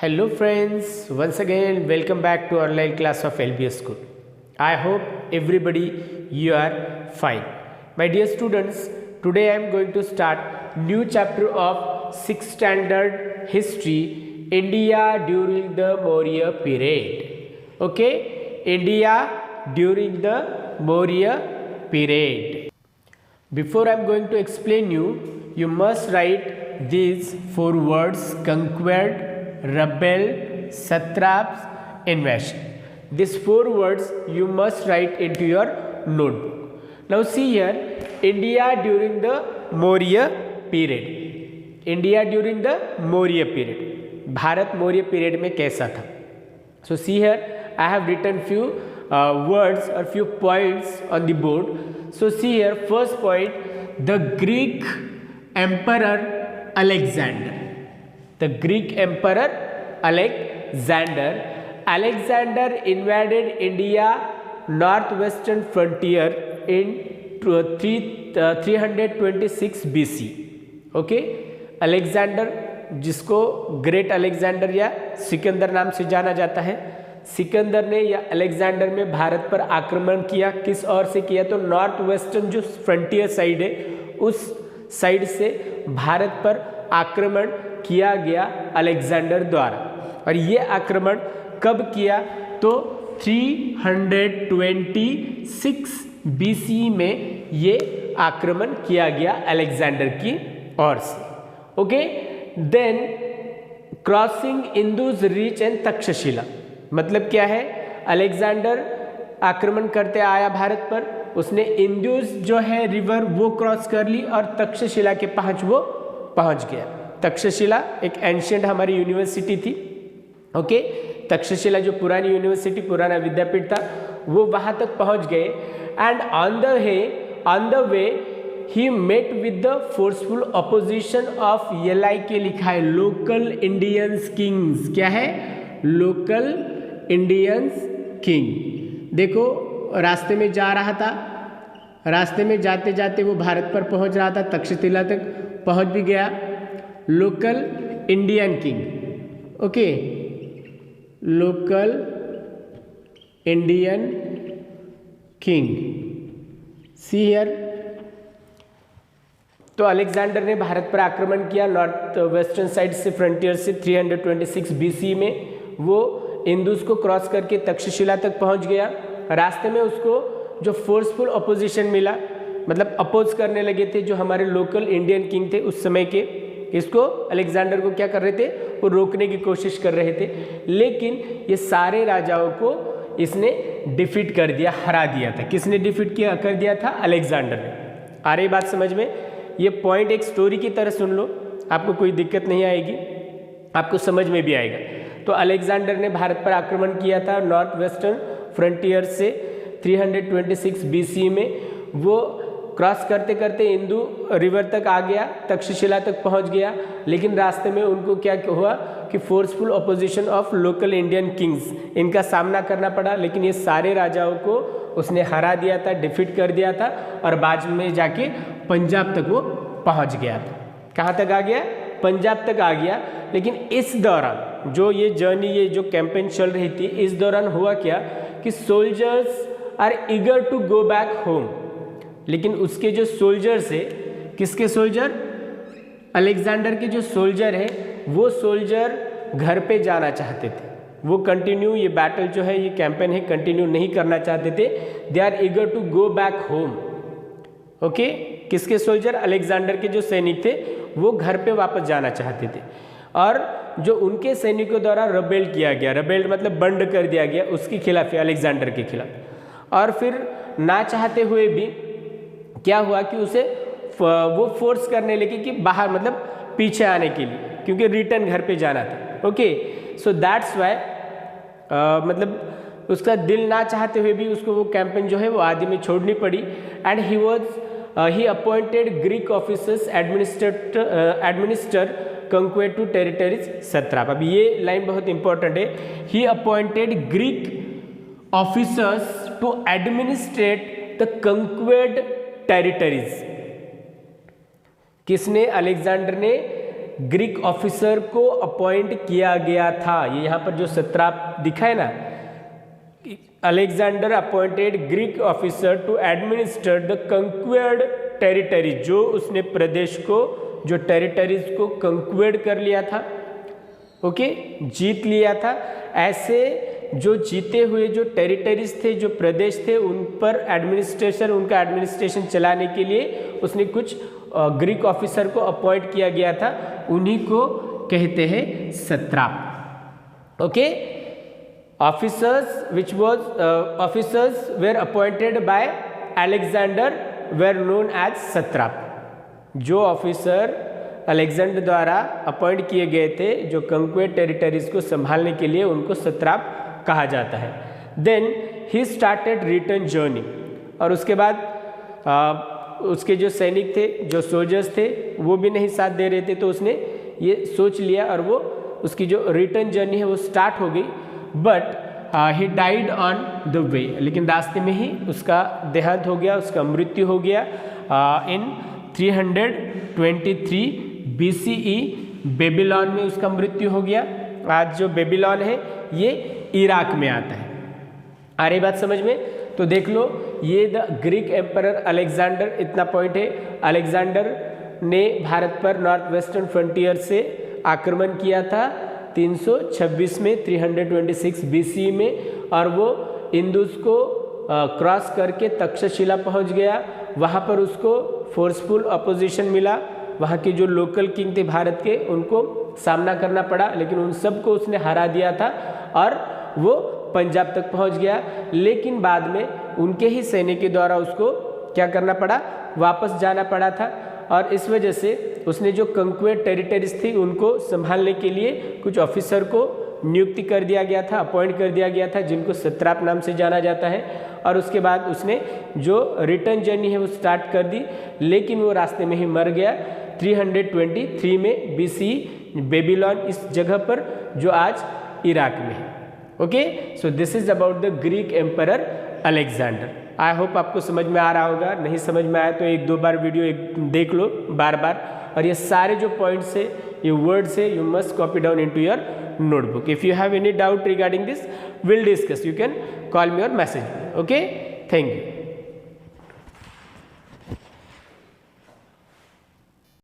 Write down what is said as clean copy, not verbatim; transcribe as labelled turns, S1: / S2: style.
S1: Hello friends, once again welcome back to online class of LBS School. I hope everybody you are fine. My dear students, today I am going to start new chapter of 6th standard history, India during the Maurya period. Okay, India during the Maurya period. Before I am going to explain you must write these 4 words: conquered, rebel, satraps, invasion. These 4 words you must write into your notebook. Now see here, India during the Maurya period. India during the Maurya period. Bharat Maurya period में कैसा था? So see here, I have written few words or few points on the board. So see here, first point, the Greek Emperor Alexander. The Greek Emperor Alexander. Alexander invaded India northwestern frontier in 326 BC. Okay, Alexander, जिसको great Alexander या सिकंदर नाम से जाना जाता है, सिकंदर ने या Alexander में भारत पर आक्रमण किया. किस ओर से किया? तो नॉर्थ वेस्टर्न जो फ्रंटियर साइड है उस साइड से भारत पर आक्रमण किया गया अलेक्जेंडर द्वारा. और ये आक्रमण कब किया? तो 326 BC में ये आक्रमण किया गया अलेक्जेंडर की ओर से. Okay, then crossing Indus reach and Takshashila. मतलब क्या है? अलेक्जेंडर आक्रमण करते आया भारत पर, उसने इंदुज जो है रिवर वो क्रॉस कर ली और तक्षशिला के पास वो पहुंच गया. तक्षशिला एक एंशियंट हमारी यूनिवर्सिटी थी. ओके, तक्षशिला जो पुरानी यूनिवर्सिटी, पुराना विद्यापीठ था, वो वहां तक पहुंच गए. And on the way he met with the forceful opposition of के लिखा है लोकल इंडियंस किंग्स. क्या है? Local Indians king. देखो, रास्ते में जा रहा था, रास्ते में जाते जाते वो भारत पर पहुंच रहा था, तक्षशिला तक पहुंच भी गया. Local Indian king. Okay, local Indian king. See here. तो अलेक्जेंडर ने भारत पर आक्रमण किया नॉर्थ वेस्टर्न साइड से, फ्रंटियर से. 326 BC में वो इंदुस को क्रॉस करके तक्षशिला तक पहुंच गया. रास्ते में उसको जो फोर्सफुल अपोजिशन मिला, मतलब अपोज करने लगे थे जो हमारे लोकल इंडियन किंग थे उस समय के, इसको अलेक्जेंडर को क्या कर रहे थे? वो रोकने की कोशिश कर रहे थे. लेकिन ये सारे राजाओं को इसने डिफीट कर दिया, हरा दिया था. किसने डिफीट किया कर दिया था? अलेक्जेंडर ने. आ रही बात समझ में? ये पॉइंट एक स्टोरी की तरह सुन लो, आपको कोई दिक्कत नहीं आएगी, आपको समझ में भी आएगा. तो अलेक्जेंडर ने भारत पर आक्रमण किया था नॉर्थ वेस्टर्न फ्रंटियर से. 326 BC में वो क्रॉस करते करते इंदु रिवर तक आ गया, तक्षशिला तक पहुंच गया. लेकिन रास्ते में उनको क्या हुआ कि forceful opposition of local Indian Kings, इनका सामना करना पड़ा. लेकिन ये सारे राजाओं को उसने हरा दिया था, डिफीट कर दिया था, और बाद में जाके पंजाब तक वो पहुंच गया था. कहाँ तक आ गया? पंजाब तक आ गया. लेकिन इस दौरान जो ये जर्नी, ये जो कैंपेन चल रही थी, इस दौरान हुआ क्या कि soldiers are eager to go back home. लेकिन उसके जो सोल्जर्स है, किसके सोल्जर? अलेक्जेंडर के जो सोल्जर है, वो सोल्जर घर पे जाना चाहते थे. वो कंटिन्यू, ये बैटल जो है, ये कैंपेन है, कंटिन्यू नहीं करना चाहते थे. They are eager to go back home. Okay, किसके सोल्जर? अलेक्जेंडर के जो सैनिक थे वो घर पे वापस जाना चाहते थे. और जो उनके सैनिकों द्वारा रबेल किया गया, रबेल मतलब बंड कर दिया गया उसके खिलाफ, अलेक्जेंडर के खिलाफ. और फिर ना चाहते हुए भी क्या हुआ कि उसे वो फोर्स करने लगे कि बाहर, मतलब पीछे आने के लिए, क्योंकि रिटर्न घर पे जाना था. ओके, सो दैट्स वाई, मतलब उसका दिल ना चाहते हुए भी उसको वो कैंपेन जो है वो आदि में छोड़नी पड़ी. And he appointed Greek officers administer conquered to territories satrap. अब ये लाइन बहुत इंपॉर्टेंट है. He appointed Greek officers to administrate the conquered territories. किसने? अलेक्जेंडर ने ग्रीक ऑफिसर को अपॉइंट किया गया था। ये यहाँ पर जो सत्राप दिखा है ना, Alexander appointed Greek officer to administer the conquered territory, जो उसने प्रदेश को, जो टेरिटरीज को कंक्वेयर्ड कर लिया था, ओके, जीत लिया था। ऐसे जो जीते हुए जो टेरिटरीज थे, जो प्रदेश थे, उन पर एडमिनिस्ट्रेशन, उनका एडमिनिस्ट्रेशन चलाने के लिए उसने कुछ ग्रीक ऑफिसर को अपॉइंट किया गया था, उन्हीं को कहते हैं satrap. Okay, officers which was officers were appointed by Alexander were known as satrap. जो ऑफिसर अलेक्जेंडर द्वारा अपॉइंट किए गए थे, जो कंक्वेयर्ड टेरिटरीज को संभालने के लिए, उनको सत्राप कहा जाता है। Then he started return journey, और उसके बाद उसके जो सैनिक थे, जो सोल्जर्स थे, वो भी नहीं साथ दे रहे थे, तो उसने ये सोच लिया और वो उसकी जो रिटर्न जर्नी है वो स्टार्ट हो गई। But he died on the वे, लेकिन रास्ते में ही उसका देहांत हो गया, उसका मृत्यु हो गया इन 323 BCE बेबीलोन में उसका मृत्यु हो गया। आज जो बेबीलोन है ये इराक में आता है। आ रही बात समझ में? तो देख लो, ये द ग्रीक एम्परर अलेक्जेंडर, इतना पॉइंट है। अलेक्जेंडर ने भारत पर नॉर्थ वेस्टर्न फ्रंटियर से आक्रमण किया था 326 में, 326 BCE में, और वो इंदुस को क्रॉस करके तक्षशिला पहुंच गया। वहाँ पर उसको फोर्सफुल अपोजिशन मिला, वहाँ के जो लोकल किंग थे भारत के, उनको सामना करना पड़ा, लेकिन उन सबको उसने हरा दिया था और वो पंजाब तक पहुंच गया। लेकिन बाद में उनके ही सैनिक के द्वारा उसको क्या करना पड़ा, वापस जाना पड़ा था, और इस वजह से उसने जो कंक्वेयर्ड टेरिटरीज थी उनको संभालने के लिए कुछ ऑफिसर को नियुक्ति कर दिया गया था, अपॉइंट कर दिया गया था, जिनको सत्राप नाम से जाना जाता है। और उसके बाद उसने जो रिटर्न जर्नी है वो स्टार्ट कर दी, लेकिन वो रास्ते में ही मर गया 323 में BCE बेबीलोन, इस जगह पर जो आज इराक में है। Okay, so this is about the Greek emperor Alexander. I hope आपको समझ में आ रहा होगा। नहीं समझ में आया तो एक दो बार वीडियो देख लो बार बार, और ये सारे जो पॉइंट्स है, ये वर्ड्स है, you must copy down into your notebook. If you have any doubt regarding this, we'll discuss. You can call me or message me. Okay, thank you.